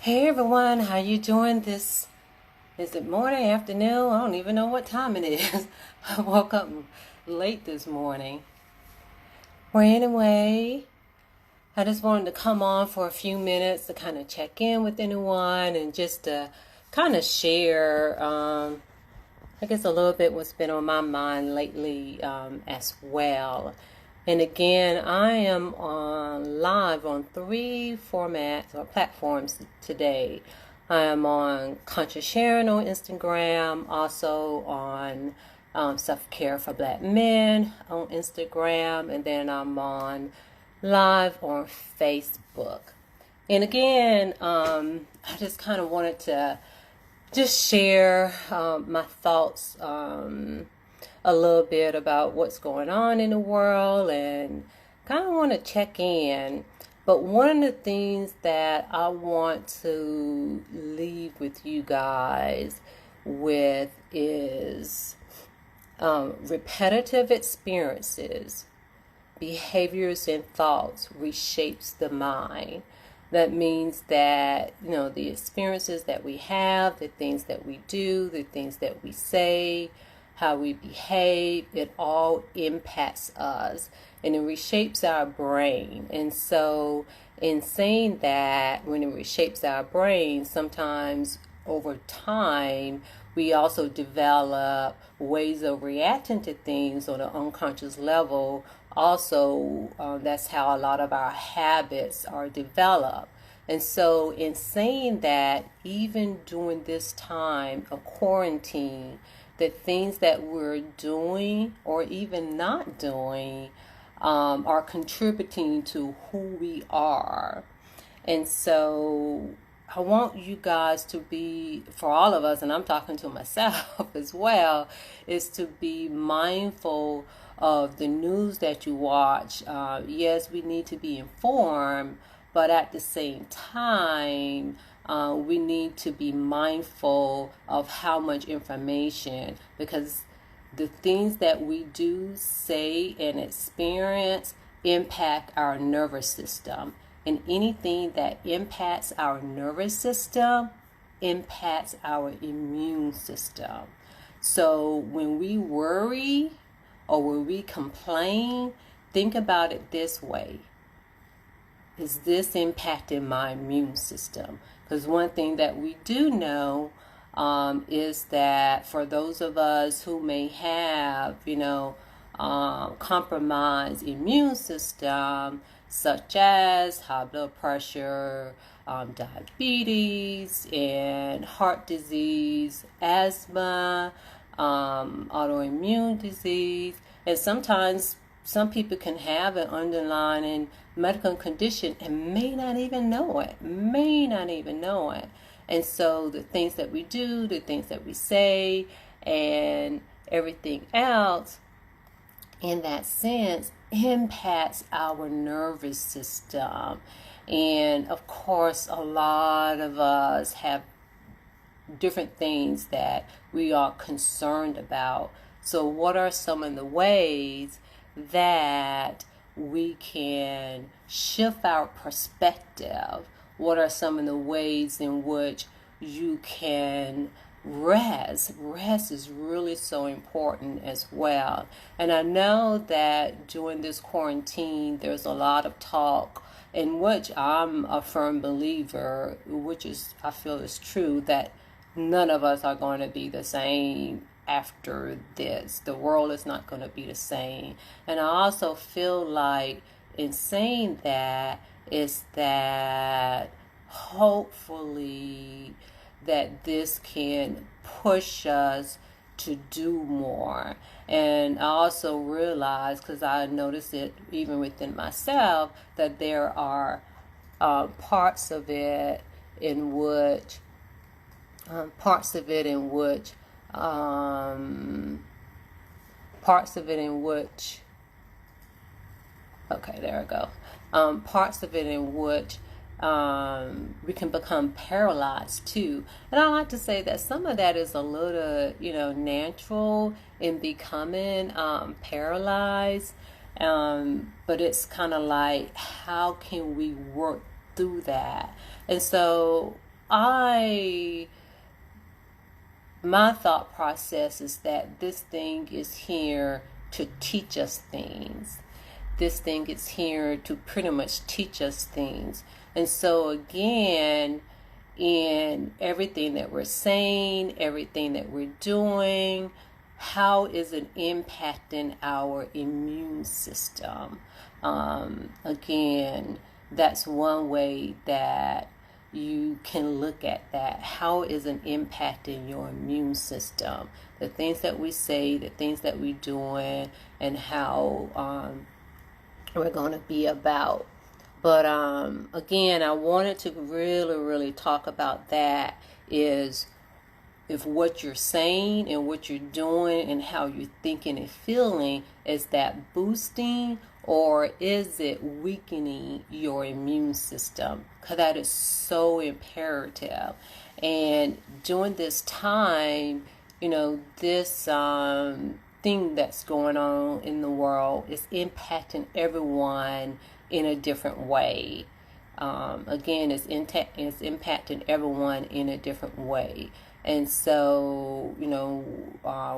Hey everyone, how you doing this? Is it morning, afternoon? I don't even know what time it is. I woke up late this morning. Well, anyway, I just wanted to come on for a few minutes to kind of check in with anyone and just to kind of share, I guess, a little bit what's been on my mind lately as well. And again, I am on live on 3 formats or platforms today. I am on Conscious Sharing on Instagram, also on Self-Care for Black Men on Instagram, and then I'm on live on Facebook. And again, I just kind of wanted to just share my thoughts a little bit about what's going on in the world and kind of want to check in. But one of the things that I want to leave with you guys with is repetitive experiences, behaviors and thoughts reshapes the mind. That means that, the experiences that we have, the things that we do, the things that we say, how we behave, it all impacts us and it reshapes our brain. And so in saying that, when it reshapes our brain, sometimes over time, we also develop ways of reacting to things on an unconscious level. Also, that's how a lot of our habits are developed. And so in saying that, even during this time of quarantine, the things that we're doing or even not doing are contributing to who we are. And so I want you guys to be, for all of us, and I'm talking to myself as well, is to be mindful of the news that you watch. Yes, we need to be informed, but at the same time, we need to be mindful of how much information, because the things that we do, say, and experience impact our nervous system. And anything that impacts our nervous system impacts our immune system. So when we worry or when we complain, think about it this way. Is this impacting my immune system? Because one thing that we do know is that for those of us who may have, compromised immune system, such as high blood pressure, diabetes, and heart disease, asthma, autoimmune disease, and sometimes some people can have an underlying medical condition and may not even know it. And so the things that we do, the things that we say, and everything else in that sense impacts our nervous system. And of course, a lot of us have different things that we are concerned about. So what are some of the ways that we can shift our perspective? What are some of the ways in which you can rest? Rest is really so important as well. And I know that during this quarantine, there's a lot of talk, in which I'm a firm believer, which is, I feel is true, that none of us are going to be the same after this. The world is not going to be the same. And I also feel like in saying that is that hopefully that this can push us to do more. And I also realize, because I noticed it even within myself, that there are parts of it in which parts of it in which okay, there I go. Parts of it in which we can become paralyzed too. And I like to say that some of that is a little, natural in becoming paralyzed. But it's kind of like, how can we work through that? And so my thought process is that this thing is here to teach us things. This thing is here to pretty much teach us things. And so again, in everything that we're saying, everything that we're doing, how is it impacting our immune system? Again, that's one way that you can look at that. How is it impacting your immune system? The things that we say, the things that we're doing, and how we're going to be about. But again, I wanted to really talk about that, is if what you're saying and what you're doing and how you're thinking and feeling, is that boosting or is it weakening your immune system? Because that is so imperative. And during this time, this thing that's going on in the world is impacting everyone in a different way. Again, it's impacting everyone in a different way. And so,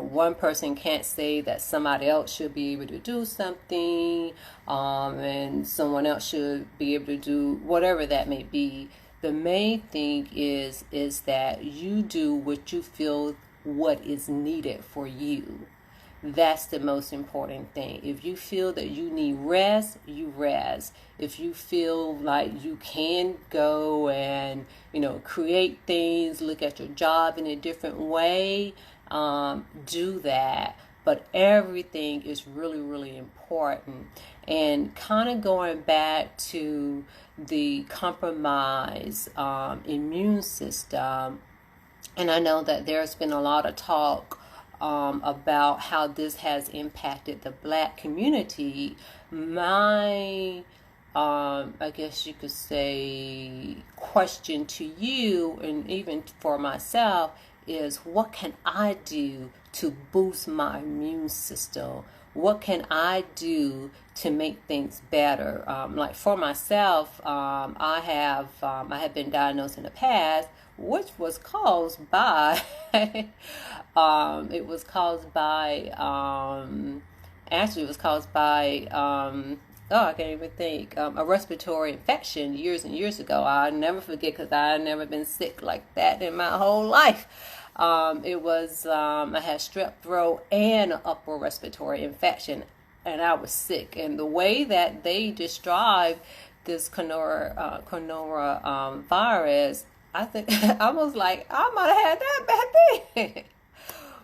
one person can't say that somebody else should be able to do something, and someone else should be able to do whatever that may be. The main thing is that you do what you feel what is needed for you. That's the most important thing. If you feel that you need rest, you rest. If you feel like you can go and, create things, look at your job in a different way, do that. But everything is really important. And kind of going back to the compromised immune system, and I know that there's been a lot of talk about how this has impacted the Black community. My, I guess you could say, question to you and even for myself is, what can I do to boost my immune system? What can I do to make things better? Like for myself, I have been diagnosed in the past, which was caused by it was caused by I can't even think, a respiratory infection years and years ago. I'll never forget, because I've never been sick like that in my whole life. It was I had strep throat and an upper respiratory infection, and I was sick. And the way that they described this corona virus, I think I was like, I might have had that back then.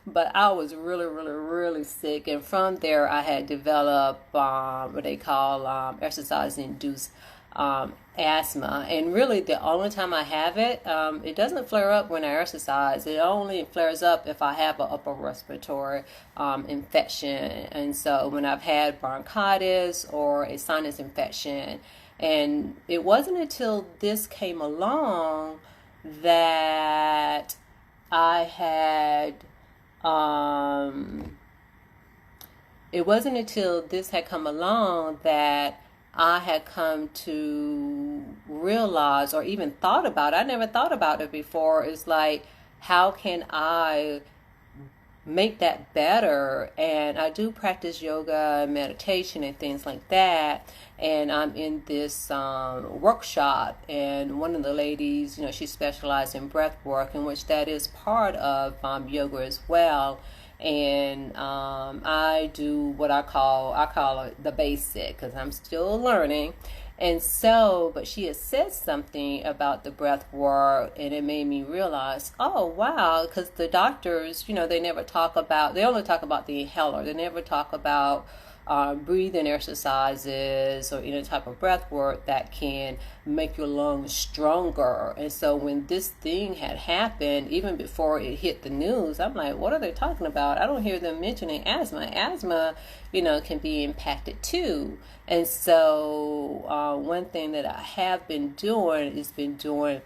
But I was really sick. And from there, I had developed what they call exercise-induced asthma. And really, the only time I have it, it doesn't flare up when I exercise. It only flares up if I have an upper respiratory infection. And so when I've had bronchitis or a sinus infection. And it wasn't until this came along that I had, it wasn't until this had come along that I had come to realize, or even thought about it. I never thought about it before. It's like, how can I make that better? And I do practice yoga and meditation and things like that. And I'm in this workshop, and one of the ladies, she specialized in breath work, in which that is part of yoga as well. And I do what I call it the basic, because I'm still learning. And so, but she had said something about the breath work, and it made me realize, oh wow, because the doctors, they only talk about the inhaler. They never talk about breathing exercises or any type of breath work that can make your lungs stronger. And so when this thing had happened, even before it hit the news, I'm like, what are they talking about? I don't hear them mentioning asthma. Asthma, can be impacted too. And so one thing that I have been doing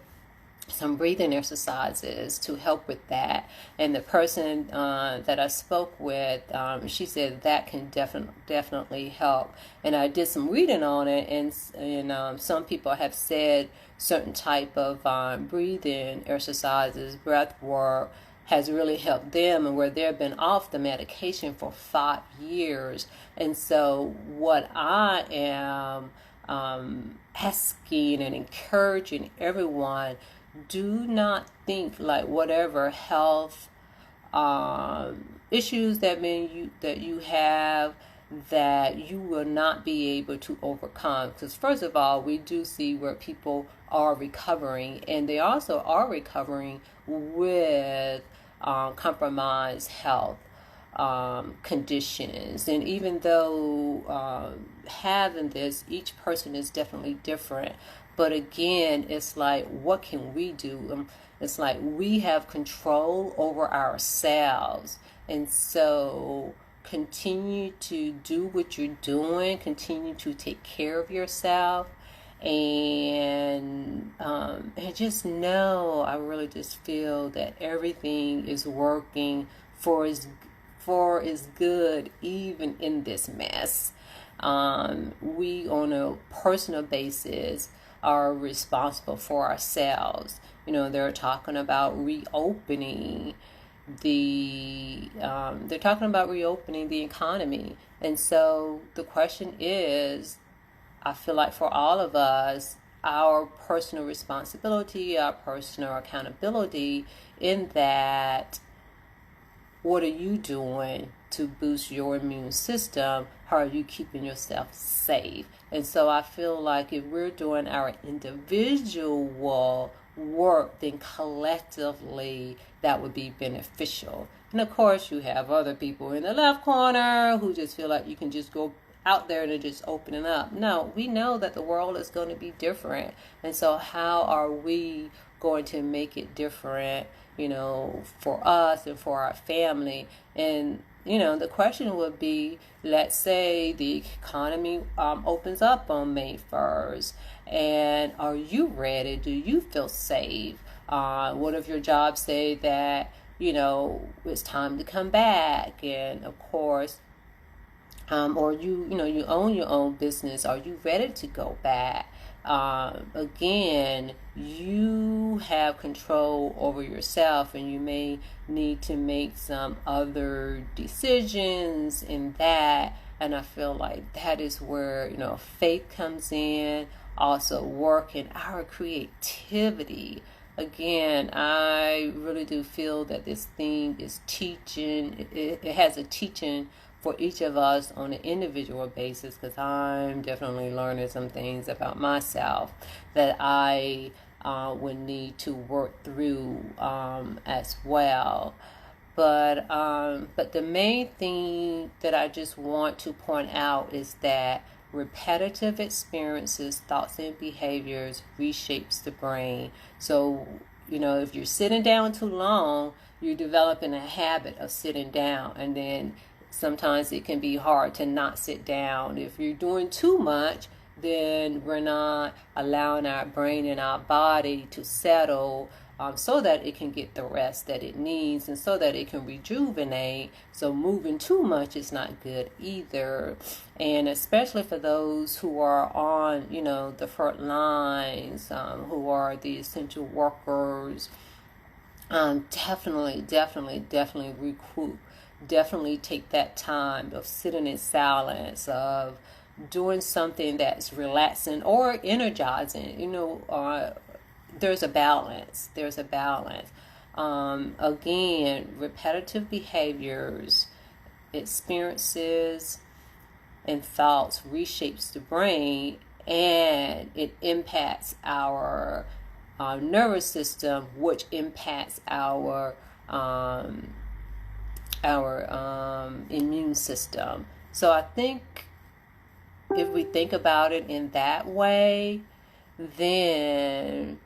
some breathing exercises to help with that. And the person that I spoke with, she said that can definitely help. And I did some reading on it, and some people have said certain type of breathing exercises, breath work, has really helped them, and where they've been off the medication for 5 years. And so what I am asking and encouraging everyone, do not think like whatever health issues that you have, that you will not be able to overcome. Because first of all, we do see where people are recovering, and they also are recovering with compromised health conditions. And even though having this, each person is definitely different. But again, it's like, what can we do? It's like we have control over ourselves. And so continue to do what you're doing. Continue to take care of yourself. And just know, I really just feel that everything is working for his good, even in this mess. We, on a personal basis, are responsible for ourselves. They're talking about reopening they're talking about reopening the economy. And so the question is, I feel like for all of us, our personal responsibility, our personal accountability in that, what are you doing to boost your immune system? How are you keeping yourself safe? And so I feel like if we're doing our individual work, then collectively that would be beneficial. And of course, you have other people in the left corner who just feel like you can just go out there and just open it up. No, we know that the world is going to be different. And so how are we going to make it different, for us and for our family? And the question would be, let's say the economy opens up on May 1st, and are you ready? Do you feel safe? What if your job say that, it's time to come back? And of course, or you own your own business. Are you ready to go back? Again, you have control over yourself, and you may need to make some other decisions in that. And I feel like that is where, faith comes in, also working our creativity. Again, I really do feel that this thing is teaching, it has a teaching for each of us on an individual basis, because I'm definitely learning some things about myself that I would need to work through as well. But the main thing that I just want to point out is that repetitive experiences, thoughts, and behaviors reshapes the brain. So, if you're sitting down too long, you're developing a habit of sitting down, and then sometimes it can be hard to not sit down. If you're doing too much, then we're not allowing our brain and our body to settle so that it can get the rest that it needs, and so that it can rejuvenate. So moving too much is not good either. And especially for those who are on, the front lines, who are the essential workers, definitely recruit. Definitely take that time of sitting in silence, of doing something that's relaxing or energizing. There's a balance. Again, repetitive behaviors, experiences, and thoughts reshapes the brain, and it impacts our nervous system, which impacts our immune system. So I think if we think about it in that way, then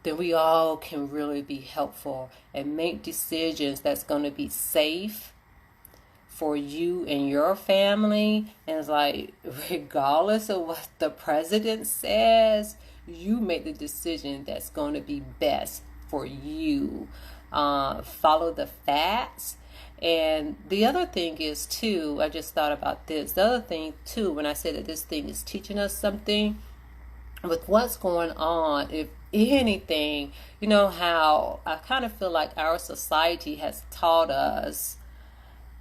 then we all can really be helpful and make decisions that's going to be safe for you and your family. And it's like, regardless of what the president says, you make the decision that's going to be best for you. Follow the facts. And the other thing is too, I just thought about this. The other thing too, when I said that this thing is teaching us something, with what's going on, if anything, you know how I kind of feel like our society has taught us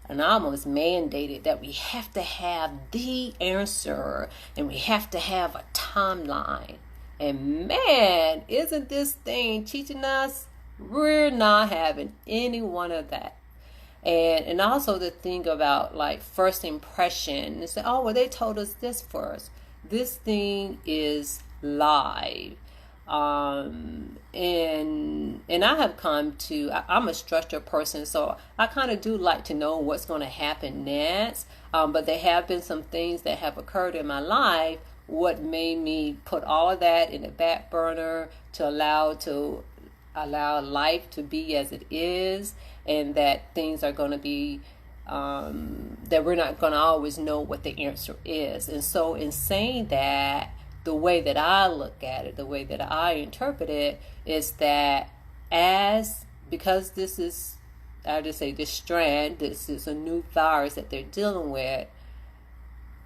and almost mandated that we have to have the answer and we have to have a timeline. And man, isn't this thing teaching us we're not having any one of that. And also the thing about like first impression, and say, oh, well, they told us this first. This thing is live. And I have come to, I'm a structured person, so I kind of do like to know what's going to happen next. But there have been some things that have occurred in my life, what made me put all of that in the back burner to allow life to be as it is, and that things are going to be that we're not going to always know what the answer is. And so in saying that, the way that I look at it, the way that I interpret it is that because this is, I just say this strand, this is a new virus that they're dealing with,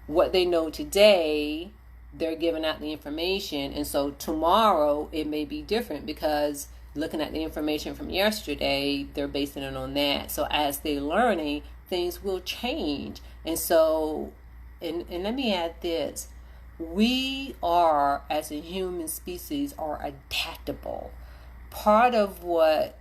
what they know today, they're giving out the information. And so tomorrow it may be different because looking at the information from yesterday, they're basing it on that. So as they're learning, things will change. And so, and let me add this. We are, as a human species, are adaptable. Part of what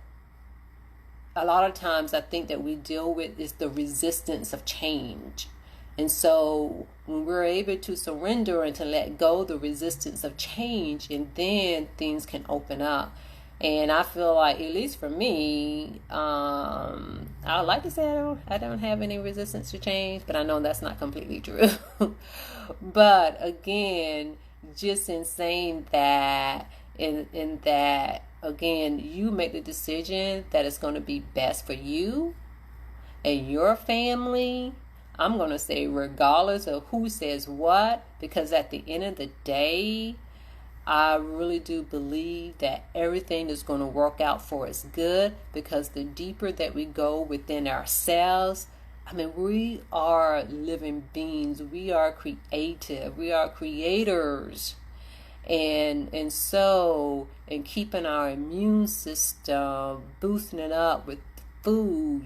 a lot of times I think that we deal with is the resistance of change. And so when we're able to surrender and to let go the resistance of change, and then things can open up. And I feel like, at least for me, I would like to say I don't have any resistance to change, but I know that's not completely true. But again, just in saying that, in that, again, you make the decision that it's going to be best for you and your family. I'm going to say regardless of who says what, because at the end of the day, I really do believe that everything is going to work out for us good, because the deeper that we go within ourselves, I mean, we are living beings. We are creative. We are creators. And so, in keeping our immune system, boosting it up with food,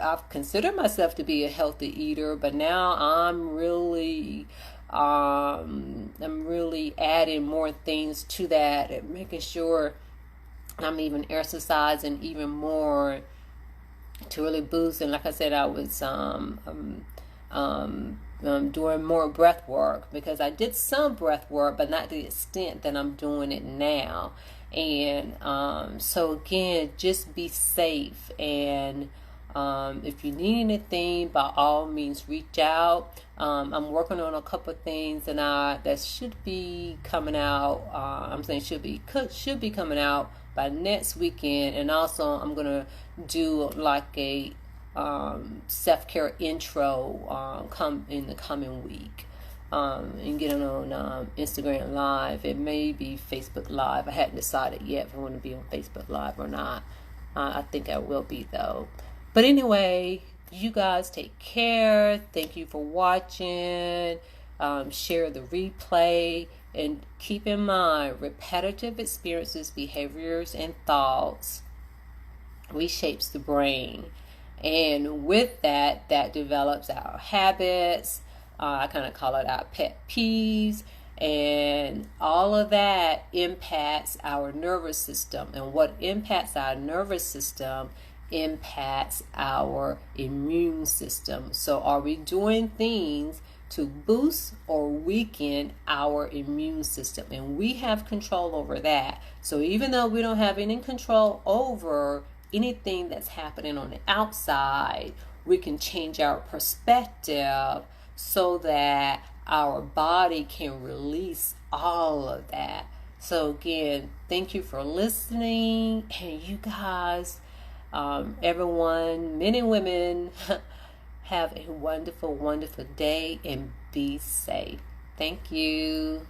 I've considered myself to be a healthy eater, but now I'm really adding more things to that and making sure I'm even exercising even more to really boost. And like I said, I was doing more breath work, because I did some breath work, but not to the extent that I'm doing it now. And so again, just be safe. And if you need anything, by all means, reach out. I'm working on a couple of things that should be coming out. I'm saying should be coming out by next weekend. And also, I'm gonna do like a self-care intro come in the coming week. And get it on Instagram Live. It may be Facebook Live. I hadn't decided yet if I want to be on Facebook Live or not. I think I will be though. But anyway, you guys take care. Thank you for watching. Share the replay. And keep in mind, repetitive experiences, behaviors, and thoughts reshapes the brain. And with that develops our habits. I kind of call it our pet peeves. And all of that impacts our nervous system. And what impacts our nervous system impacts our immune system. So are we doing things to boost or weaken our immune system? And we have control over that. So even though we don't have any control over anything that's happening on the outside, we can change our perspective so that our body can release all of that. So again, thank you for listening. And you guys, Everyone, men and women, have a wonderful, wonderful day and be safe. Thank you.